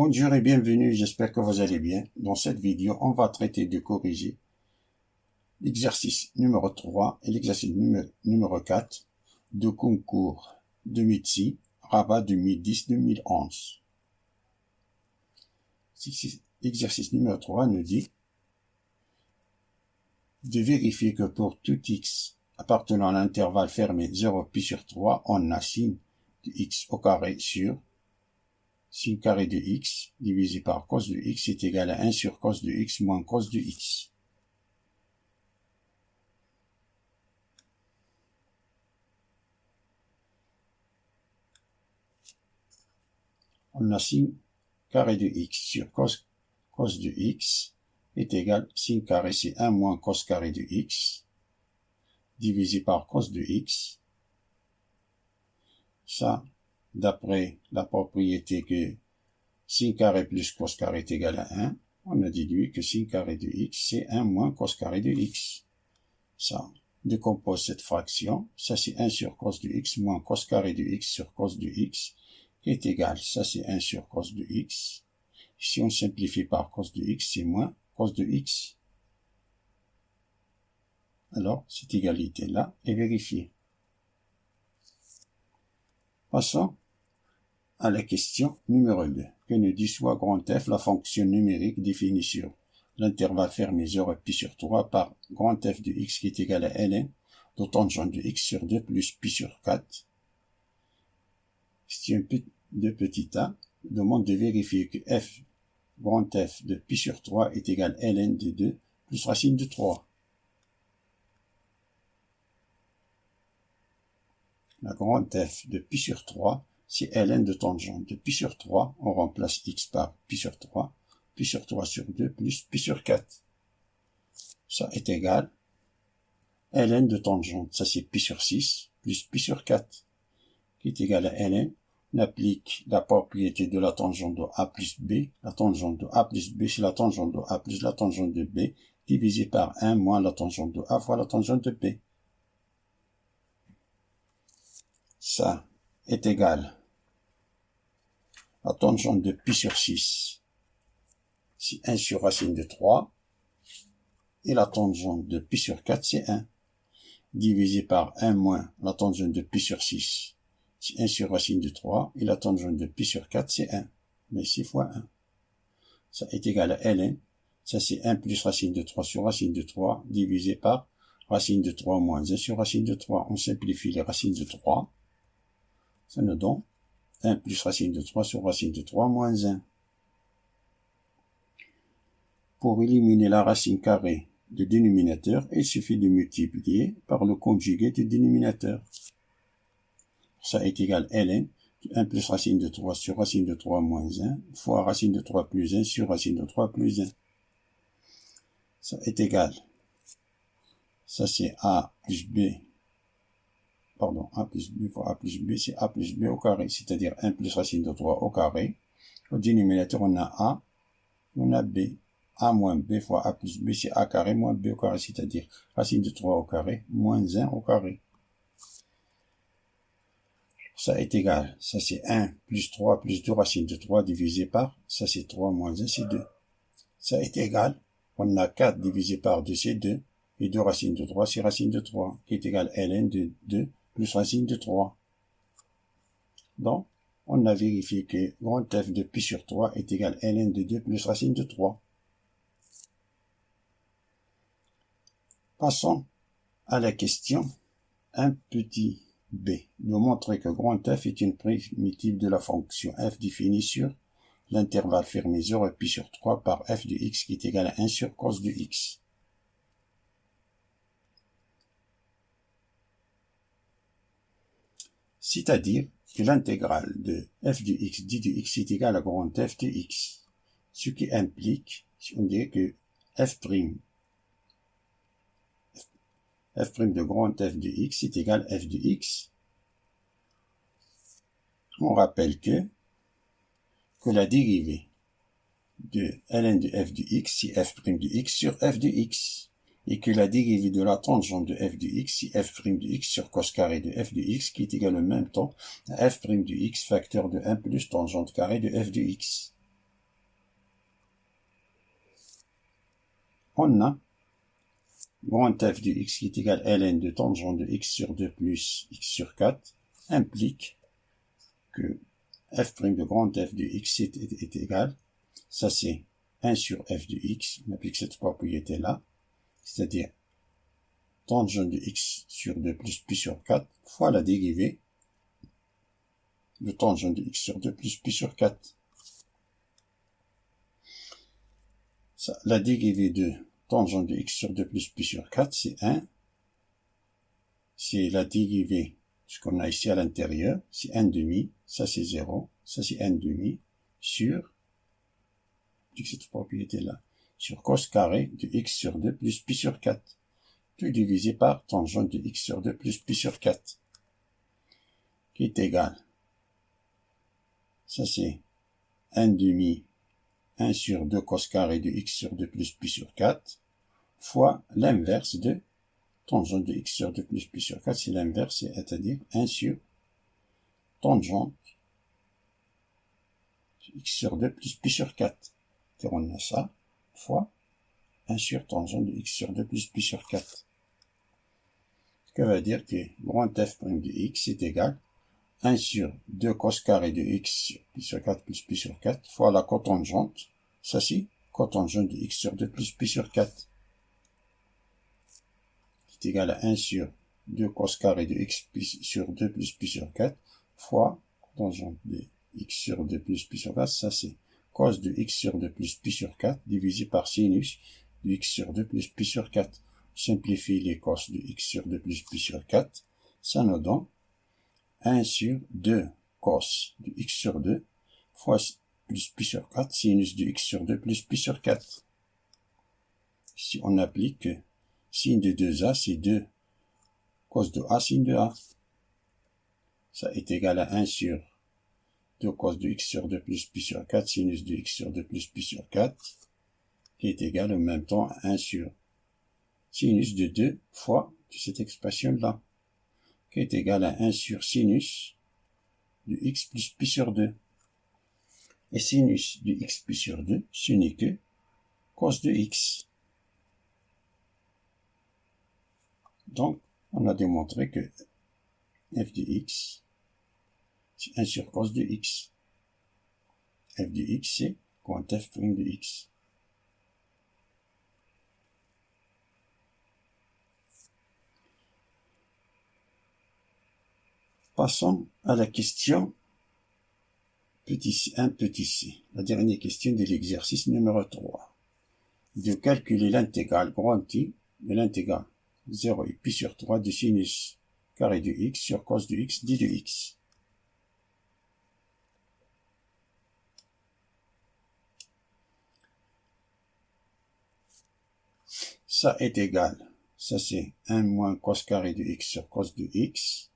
Bonjour et bienvenue, j'espère que vous allez bien. Dans cette vidéo, on va traiter de corriger l'exercice numéro 3 et l'exercice numéro 4 de concours 2006, rabat 2010-2011. L'exercice numéro 3 nous dit de vérifier que pour tout x appartenant à l'intervalle fermé 0 pi sur 3, on a sin de x au carré sur sin carré de x divisé par cos de x est égal à 1 sur cos de x moins cos de x. On a sin carré de x sur cos de x est égal à sin carré, c'est 1 moins cos carré de x divisé par cos de x. Ça, d'après la propriété que sin carré plus cos carré est égal à 1, on a déduit que sin carré de x, c'est 1 moins cos carré de x. Ça décompose cette fraction. Ça, c'est 1 sur cos de x moins cos carré de x sur cos de x qui est égal. Ça, c'est 1 sur cos de x. Si on simplifie par cos de x, c'est moins cos de x. Alors, cette égalité-là est vérifiée. Passons à la question numéro 2, que nous dit soit grand F la fonction numérique définie sur l'intervalle fermé 0 pi sur 3 par grand F de x qui est égal à ln de tangente de x sur 2 plus pi sur 4. Question de petit a demande de vérifier que f grand F de pi sur 3 est égal à ln de 2 plus racine de 3. La grande F de pi sur 3, c'est ln de tangente de pi sur 3, on remplace x par pi sur 3 sur 2 plus pi sur 4. Ça est égal ln de tangente, ça c'est pi sur 6 plus pi sur 4, qui est égal à ln. On applique la propriété de la tangente de a plus b. La tangente de a plus b, c'est la tangente de a plus la tangente de b, divisé par 1 moins la tangente de a fois la tangente de b. Ça est égal la tangente de pi sur 6, c'est 1 sur racine de 3, et la tangente de pi sur 4, c'est 1, divisé par 1 moins la tangente de pi sur 6, c'est 1 sur racine de 3, et la tangente de pi sur 4, c'est 1, mais 6 fois 1. Ça est égal à ln, ça c'est 1 plus racine de 3 sur racine de 3, divisé par racine de 3 moins 1 sur racine de 3. On simplifie les racines de 3, ça nous donne 1 plus racine de 3 sur racine de 3 moins 1. Pour éliminer la racine carrée du dénominateur, il suffit de multiplier par le conjugué du dénominateur. Ça est égal à ln, 1 plus racine de 3 sur racine de 3 moins 1, fois racine de 3 plus 1 sur racine de 3 plus 1. Ça est égal. Ça c'est a plus b. Pardon, a plus b fois a plus b, c'est a plus b au carré, c'est-à-dire 1 plus racine de 3 au carré. Au dénominateur, on a a, on a b. A moins b fois a plus b, c'est a carré moins b au carré, c'est-à-dire racine de 3 au carré, moins 1 au carré. Ça est égal, ça c'est 1 plus 3 plus 2 racine de 3 divisé par, ça c'est 3 moins 1, c'est 2. Ça est égal, on a 4 divisé par 2, c'est 2, et 2 racine de 3, c'est racine de 3, qui est égal à ln de 2 plus racine de 3. Donc, on a vérifié que grand F de pi sur 3 est égal à ln de 2 plus racine de 3. Passons à la question 1 petit b. Nous montrer que grand F est une primitive de la fonction f définie sur l'intervalle fermé 0 pi sur 3 par f de x qui est égal à 1 sur cos de x. C'est-à-dire que l'intégrale de f de x dit de x est égal à grand F de x. Ce qui implique, on dirait que f' de grand F de x est égal à f de x. On rappelle que la dérivée de ln de f de x, c'est f' de x sur f de x. Et que la dérivée de la tangente de f de x, c'est f' de x sur cos carré de f de x, qui est égal en même temps à f' de x facteur de 1 plus tangente carré de f de x. on a grand f de x qui est égal à ln de tangente de x sur 2 plus x sur 4 implique que f' de grand f de x est égal, ça c'est 1 sur f de x, on applique cette propriété là, c'est-à-dire tangente de x sur 2 plus pi sur 4 fois la dérivée de tangente de x sur 2 plus pi sur 4. Ça, la dérivée de tangente de x sur 2 plus pi sur 4, c'est 1. C'est la dérivée, ce qu'on a ici à l'intérieur, c'est 1 demi, ça c'est 0, ça c'est 1 demi, sur, cette propriété-là, sur cos carré de x sur 2 plus pi sur 4, tout divisé par tangente de x sur 2 plus pi sur 4, qui est égal, ça c'est 1 demi, 1 sur 2 cos carré de x sur 2 plus pi sur 4, fois l'inverse de tangente de x sur 2 plus pi sur 4, c'est l'inverse, c'est-à-dire 1 sur tangente x sur 2 plus pi sur 4. Et on a ça, fois 1 sur tangente de x sur 2 plus pi sur 4. Ce qui veut dire que grand f' de x est égal à 1 sur 2 cos carré de x sur pi sur 4 plus pi sur 4 fois la cotangente, ça c'est cotangente de x sur 2 plus pi sur 4. Est égal à 1 sur 2 cos carré de x sur 2 plus pi sur 4 fois tangente de x sur 2 plus pi sur 4, ça c'est cos de x sur 2 plus pi sur 4 divisé par sinus de x sur 2 plus pi sur 4. Simplifie les cos de x sur 2 plus pi sur 4, ça nous donne 1 sur 2 cos de x sur 2 fois plus pi sur 4 sinus de x sur 2 plus pi sur 4. Si on applique sin de 2a, c'est 2 cos de a sin de a. Ça est égal à 1 sur 2 cos de x sur 2 plus pi sur 4 sinus de x sur 2 plus pi sur 4, qui est égal en même temps à 1 sur sinus de 2 fois cette expression-là, qui est égal à 1 sur sinus de x plus pi sur 2. Et sinus de x pi sur 2, ce n'est que cos de x. Donc, on a démontré que f de x, c'est 1 sur cos de x. F de x, c'est grand f' de x. Passons à la question un petit c, la dernière question de l'exercice numéro 3. De calculer l'intégrale grand T de l'intégrale 0 et pi sur 3 de sinus carré de x sur cos de x dit de x. Ça est égal, ça c'est 1 moins cos carré de x sur cos de x.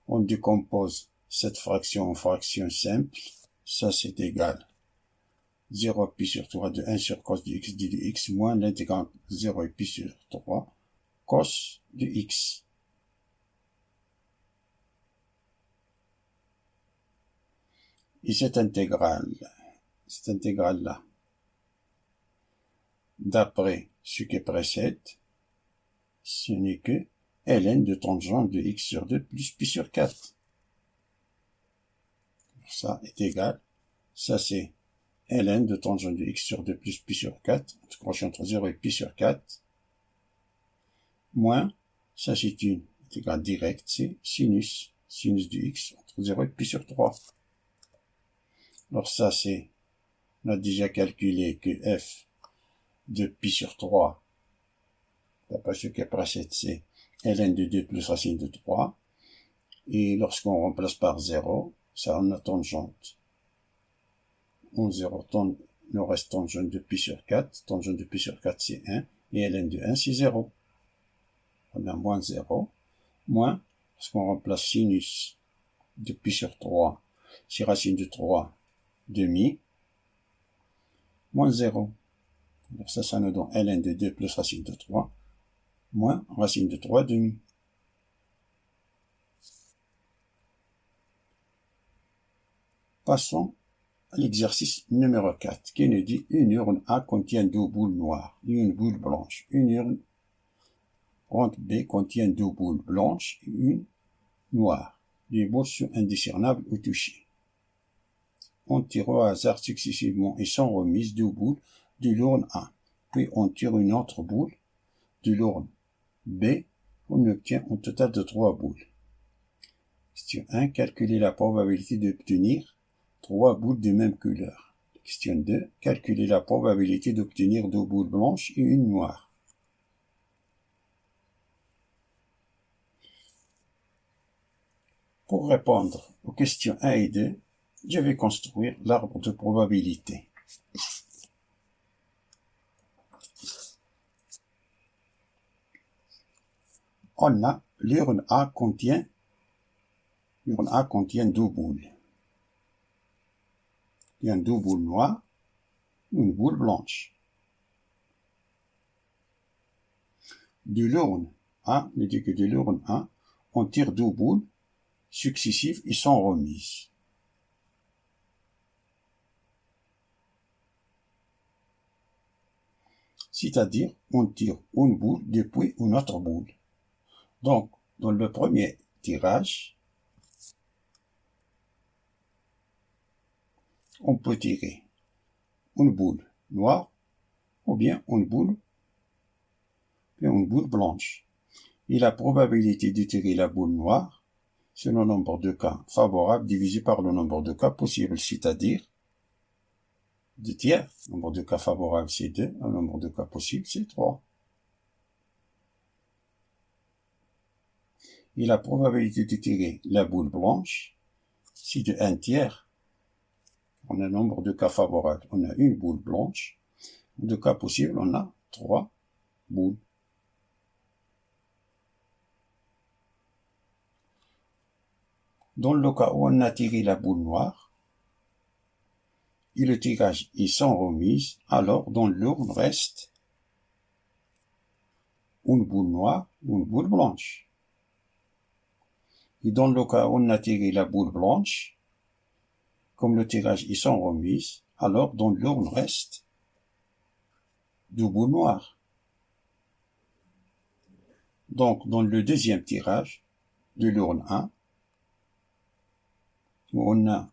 On décompose cette fraction en fraction simple, ça c'est égal 0 pi sur 3 de 1 sur cos de x dit de x moins l'intégrale 0 et pi sur 3 cos de x. Et cette intégrale-là, d'après ce qui précède, ce n'est que ln de tangente de x sur 2 plus pi sur 4. Ça est égal, ça c'est ln de tangente de x sur 2 plus pi sur 4, entre 0 et pi sur 4, moins, ça c'est une intégrale directe, c'est sinus de x entre 0 et pi sur 3. Alors ça c'est, on a déjà calculé que f de pi sur 3, d'après ce qui précède, c'est ln de 2 plus racine de 3, et lorsqu'on remplace par 0, ça on a tangente. En 0, nous reste tangente de pi sur 4, tangente de pi sur 4 c'est 1, et ln de 1 c'est 0. On a moins 0, moins, parce qu'on remplace sinus de pi sur 3, c'est racine de 3 demi, moins 0. Alors ça nous donne ln de 2 plus racine de 3, moins racine de 3 demi. Passons l'exercice numéro 4 qui nous dit une urne A contient 2 boules noires et une boule blanche. Une urne B contient 2 boules blanches et une noire. Les boules sont indiscernables au toucher. On tire au hasard successivement et sans remise 2 boules de l'urne A. Puis on tire une autre boule de l'urne B. On obtient un total de 3 boules. Question 1. Calculer la probabilité d'obtenir 3 boules de même couleur. Question 2. Calculer la probabilité d'obtenir 2 boules blanches et une noire. Pour répondre aux questions 1 et 2, je vais construire l'arbre de probabilité. On a l'urne A contient 2 boules. Il y a 2 boules noires et une boule blanche. De l'urne A, on dit que de l'urne A, on tire 2 boules successives et sans remise. C'est-à-dire, on tire une boule depuis une autre boule. Donc, dans le premier tirage, on peut tirer une boule noire ou bien une boule blanche. Et la probabilité de tirer la boule noire, c'est le nombre de cas favorables divisé par le nombre de cas possibles, c'est-à-dire 2 tiers. Le nombre de cas favorables, c'est 2. Le nombre de cas possibles, c'est 3. Et la probabilité de tirer la boule blanche, c'est de 1 tiers. On a un nombre de cas favorables. On a une boule blanche. De cas possibles, on a 3 boules. Dans le cas où on a tiré la boule noire, et le tirage est sans remise, alors dans l'urne reste une boule noire et une boule blanche. Et dans le cas où on a tiré la boule blanche, comme le tirage est sans remise, alors dans l'urne reste 2 boules noires. Donc dans le deuxième tirage de l'urne 1, où on a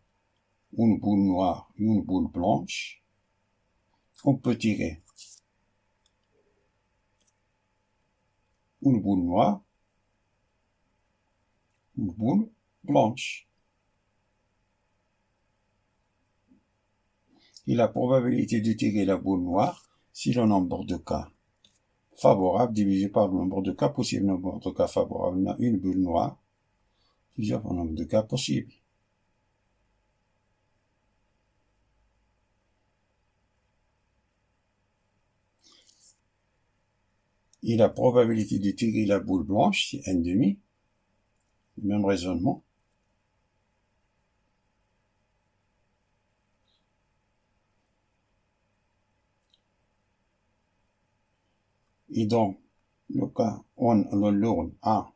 une boule noire et une boule blanche, on peut tirer une boule noire, une boule blanche. Et la probabilité de tirer la boule noire, c'est le nombre de cas favorables divisé par le nombre de cas possibles. Le nombre de cas favorables, on a une boule noire divisé par le nombre de cas possibles. Et la probabilité de tirer la boule blanche, c'est 1/2. Le même raisonnement. Et dans le cas où l'urne A,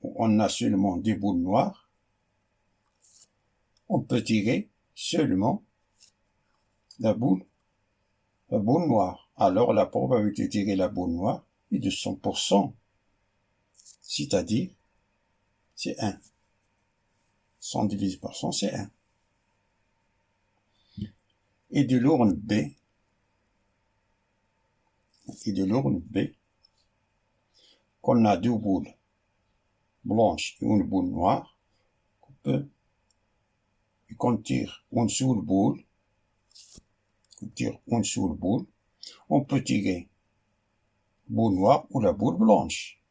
où on a seulement des boules noires, on peut tirer seulement la boule noire. Alors la probabilité de tirer la boule noire est de 100%. C'est-à-dire, c'est 1. 100 divisé par 100, c'est 1. Et de l'urne B, qu'on a 2 boules blanches et une boule noire, qu'on tire une seule boule, on peut tirer boule noire ou la boule blanche.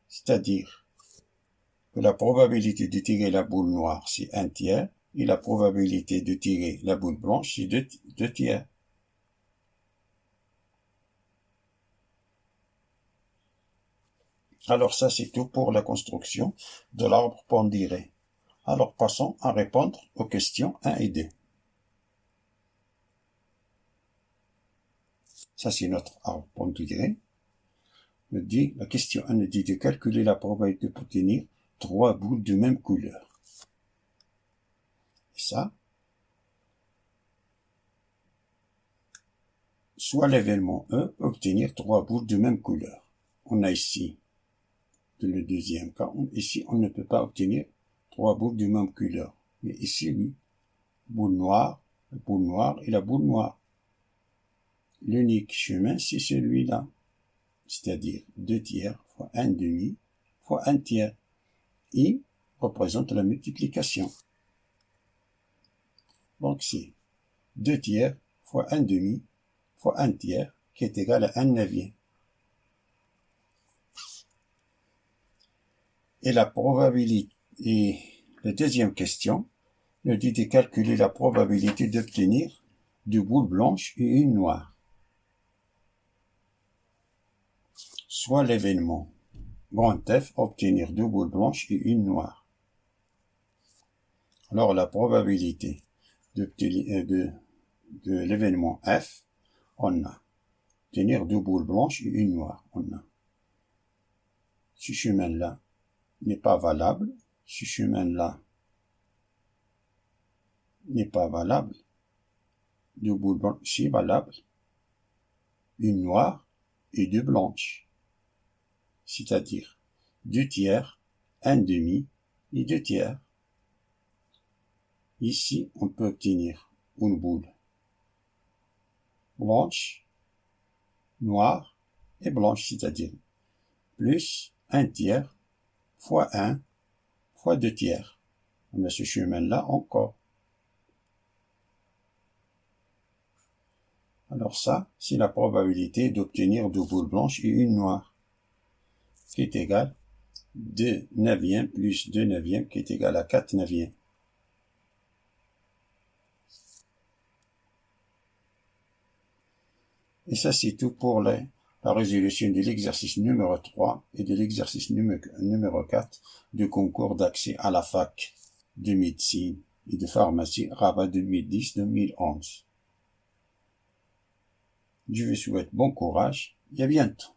C'est-à-dire que la probabilité de tirer la boule noire, c'est 1 tiers, et la probabilité de tirer la boule blanche, c'est 2 tiers. Alors ça, c'est tout pour la construction de l'arbre pondéré. Alors passons à répondre aux questions 1 et 2. Ça, c'est notre arbre pondéré. La question 1 nous dit de calculer la probabilité d'obtenir 3 boules de même couleur. ça, soit l'événement E peut obtenir 3 boules de même couleur. On a ici, le deuxième cas, ici on ne peut pas obtenir 3 boules de même couleur. Mais ici, oui, boule noire et la boule noire. L'unique chemin, c'est celui-là, c'est-à-dire 2 tiers fois 1 demi fois 1 tiers. I représente la multiplication. Donc c'est 2 tiers fois 1 demi fois 1 tiers qui est égal à 1 neuvième. Et la probabilité, et la deuxième question nous dit de calculer la probabilité d'obtenir 2 boules blanches et une noire. Soit l'événement grand F obtenir 2 boules blanches et une noire. Alors la probabilité de l'événement F, on a obtenir 2 boules blanches et une noire. On a ce chemin-là n'est pas valable, ce chemin-là n'est pas valable, 2 boules blanches c'est valable, une noire et 2 blanches, c'est-à-dire 2 tiers, 1 demi et 2 tiers. Ici, on peut obtenir une boule blanche, noire et blanche, c'est-à-dire plus 1 tiers fois 1 fois 2 tiers. On a ce chemin-là encore. Alors ça, c'est la probabilité d'obtenir 2 boules blanches et une noire, qui est égale 2 neuvièmes plus 2 neuvièmes, qui est égal à 4 neuvièmes. Et ça, c'est tout pour la résolution de l'exercice numéro 3 et de l'exercice numéro 4 du concours d'accès à la fac de médecine et de pharmacie Rabat 2010-2011. Je vous souhaite bon courage et à bientôt.